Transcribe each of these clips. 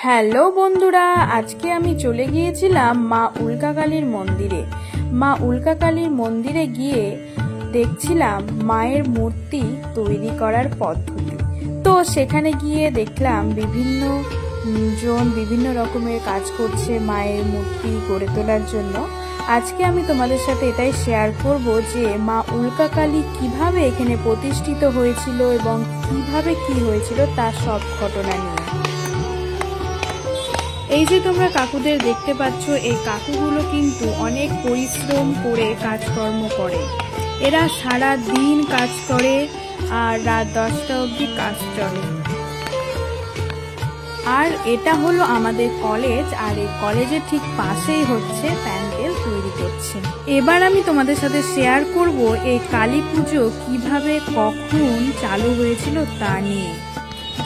Hello বন্ধুরা, আজকে আমি চলে গিয়েছিলাম মা উল্কাকালীর মন্দিরে। মা উল্কাকালীর মন্দিরে গিয়ে দেখছিলাম মায়ের মূর্তি তৈরি করার পদ্ধতি। তো সেখানে গিয়ে দেখলাম বিভিন্ন জন বিভিন্ন রকমের কাজ করছে মায়ের মূর্তি গড়ে তোলার জন্য। আজকে আমি তোমাদের সাথে এটাই শেয়ার করব যে মা উল্কাকালী কিভাবে এখানে প্রতিষ্ঠিত হয়েছিল এবং কিভাবে কি হয়েছিল তার সব ঘটনা নিয়ে। এই যে তোমরা কাকুদের দেখতে পাচ্ছ, এই কাকুগুলো কিন্তু অনেক পরিশ্রম করে কাজকর্ম করে। এরা সারা দিন কাজ করে আর রাত 10টা অবধি কাজ চলে। আর এটা হলো আমাদের কলেজ, আর এই কলেজের ঠিক পাশেই হচ্ছে প্যান্ডেল তৈরি করছে। এবার আমি তোমাদের সাথে শেয়ার করব এই কালী পুজো কিভাবে কখন চালু হয়েছিল তা নিয়ে।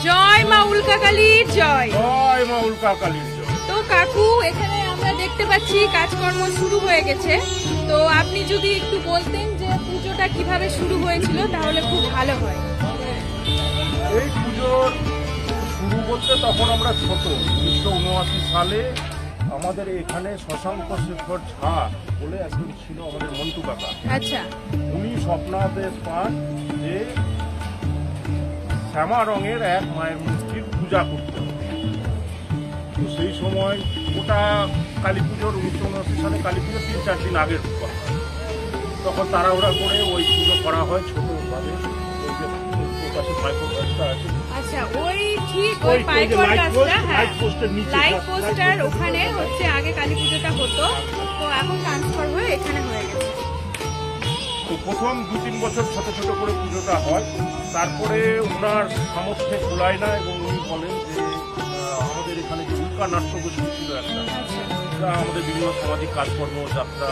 জয় মা উল্কাকালীর জয়। জয় মা উল্কাকালীর জয়। তো কাকু, এখানে আমরা দেখতে পাচ্ছি কাজকর্ম শুরু হয়ে গেছে। তো আপনি যদি একটু বলতেন যে পুজোটা কিভাবে শুরু হয়েছিল তাহলে খুব ভালো হয়। এই পুজোর শুরু বলতে তখন আমরা ছোট, 1979 সালে আমাদের এখানে শশাঙ্ক শেখর ঝা বলে একজন ছিল আমাদের মন্টু কাকা। আচ্ছা। উনি স্বপ্নাদেশ পান যে শ্যামা রঙের এক মায়ের মূর্তির পূজা করতে হবে। তো সেই সময় ওটা কালী পুজোর 1979 সালে কালী পুজোর 3-4 দিন আগের কথা। তখন তাড়াহুড়া করে ওই পুজো করা হয় ছোটভাবে। আচ্ছা, ওই ঠিক ওই পাইকর গাছটা, হ্যাঁ, লাইট পোস্টার, ওখানে হচ্ছে আগে কালী পুজোটা হতো। তো এখন ট্রান্সফার হয়ে এখানে হয়ে গেছে। তো প্রথম 2-3 বছর ছোট ছোট করে পুজোটা হয়। তারপরে ওনার সামর্থ্যে কুলায় না এবং উনি বলেন যে আমাদের এখানে যে উল্কা নাট্যগোষ্ঠী ছিল একটা, আমাদের বিভিন্ন সামাজিক কাজকর্ম, যাত্রা,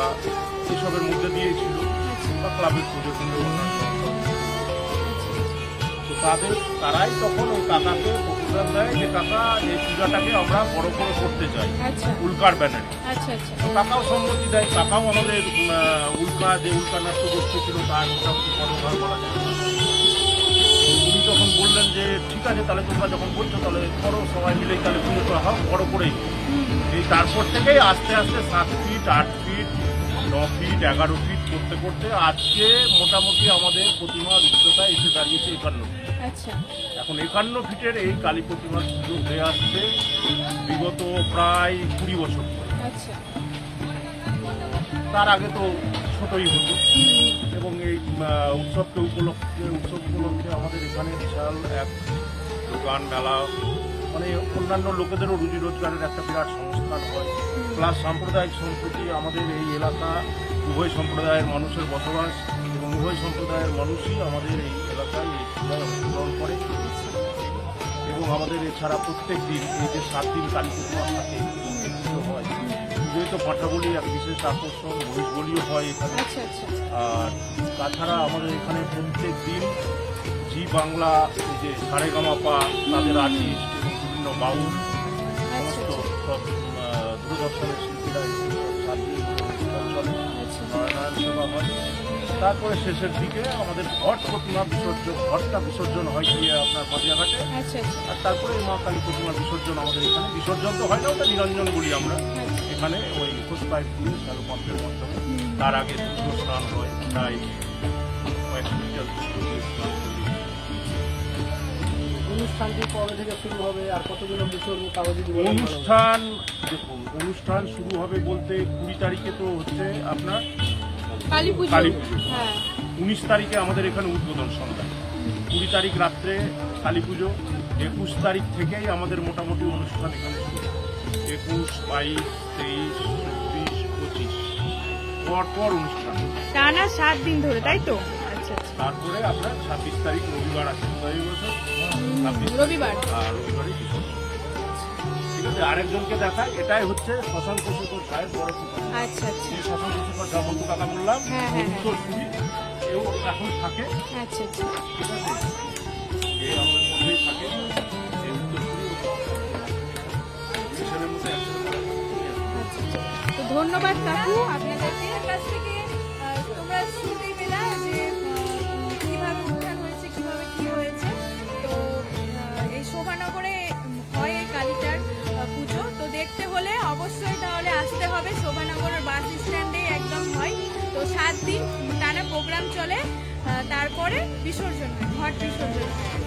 এসবের মধ্যে দিয়েই ছিল, বা ক্লাবের পুজো ছিল। তো তারাই তখন ওই কাকাকে প্রপোজাল দেয় যে কাকা এই পূজাটাকে আমরা বড় করে করতে চাই উল্কার ব্যানারে। কাকাও সম্মতি দেয়। কাকাও আমাদের উল্কা যে উল্কা নাট্যগোষ্ঠী ছিল তার মোটামুটি কর্মভার করা যায়। উনি তখন বললেন যে ঠিক আছে, তাহলে তোমরা যখন বলছো তাহলে করো, সবাই মিলেই তাহলে পুজোটা হোক বড় করেই। এই তারপর থেকেই আস্তে আস্তে 7 ফিট, 8 ফিট, 9 ফিট, 11 ফিট করতে করতে আজকে মোটামুটি আমাদের প্রতিমার উচ্চতা এসে দাঁড়িয়েছে 51 ফিট। এখন 51 ফিটের এই কালী প্রতিমার পুজো হয়ে আসছে বিগত প্রায় 20 বছর। তার আগে তো ছোটই হতো। এবং এই উৎসব উপলক্ষে আমাদের এখানে বিশাল এক দোকান মেলা, মানে অন্যান্য লোকেদেরও রুজি রোজগারের একটা বিরাট সংস্থান হয়। প্লাস সাম্প্রদায়িক সম্প্রীতি, আমাদের এই এলাকা উভয় সম্প্রদায়ের মানুষের বসবাস এবং উভয় সম্প্রদায়ের মানুষই আমাদের এই এলাকায় এই পূজায় অংশগ্রহণ করে। এবং আমাদের এছাড়া প্রত্যেক দিন এই যে 7 দিন কালী প্রতিমা থাকে পুজো হয়। পুজোয় তো পাঁঠাবলি এক বিশেষ আকর্ষণ, মহিষ বলিও হয় এখানে। আর তাছাড়া আমাদের এখানে প্রত্যেক দিন জি বাংলা, এই যে সারেগামাপা, তাদের আর্টিস্ট এবং বিভিন্ন বাউল সমস্ত সব দূরদর্শনের শিল্পীরা নারায়ণ সেবা হয়। তারপরে শেষের দিকে আমাদের ঘটটা বিসর্জন হয় গিয়ে আপনার পাটিয়াঘাটে। আর তারপরে এই মা কালী প্রতিমার বিসর্জন আমাদের এখানে, বিসর্জন তো হয় না, ওটা নিরঞ্জন বলি আমরা এখানে, ওই ঘোষ পাইপ দিয়ে চালু পাম্পের মাধ্যমে। তার আগে দুটো স্নান হয়, প্রায় অনুষ্ঠানটি কবে থেকে শুরু হবে আর কতদিনের অনুষ্ঠান? দেখুন, অনুষ্ঠান শুরু হবে বলতে 20 তারিখে তো হচ্ছে আপনার কালী পুজো। 19 তারিখে আমাদের এখানে উদ্বোধন সন্ধ্যা, 20 তারিখ রাত্রে কালী পুজো। 21 তারিখ থেকেই আমাদের মোটামুটি অনুষ্ঠান এখানে শুরু। 21, 22, 23, 24, 25 পর অনুষ্ঠান টানা 7 দিন ধরে, তাই তো? তারপরে আপনার 26 তারিখ রবিবার আছে, রবিবারই বিসর্জন। ঠিক আছে, আরেকজনকে দেখায়, এটাই হচ্ছে শশাঙ্ক শেখর ঝায়ের বড় পুজো। শশাঙ্ক শেখর ঝা মন্টু কাকা বললাম, উত্তরসূরি, এও এখন থাকে। ঠিক আছে, এ আমাদের মধ্যেই থাকে, এই উত্তরসূরি ছেলের মধ্যে একসাথে। ধন্যবাদ কাকু, আপনাদেরকে কাছ থেকে তোমরা শুনতেই পেলা যে কিভাবে উত্থান হয়েছে, কিভাবে কি হয়েছে। তো এই শোভানগরে হয় এই কালীটার অবশ্যই তাহলে আসতে হবে। শোভানগর বাস স্ট্যান্ডে একদম হয়। তো 7 দিন টানা প্রোগ্রাম চলে, তারপরে বিসর্জন হয়, ঘট বিসর্জন হয়।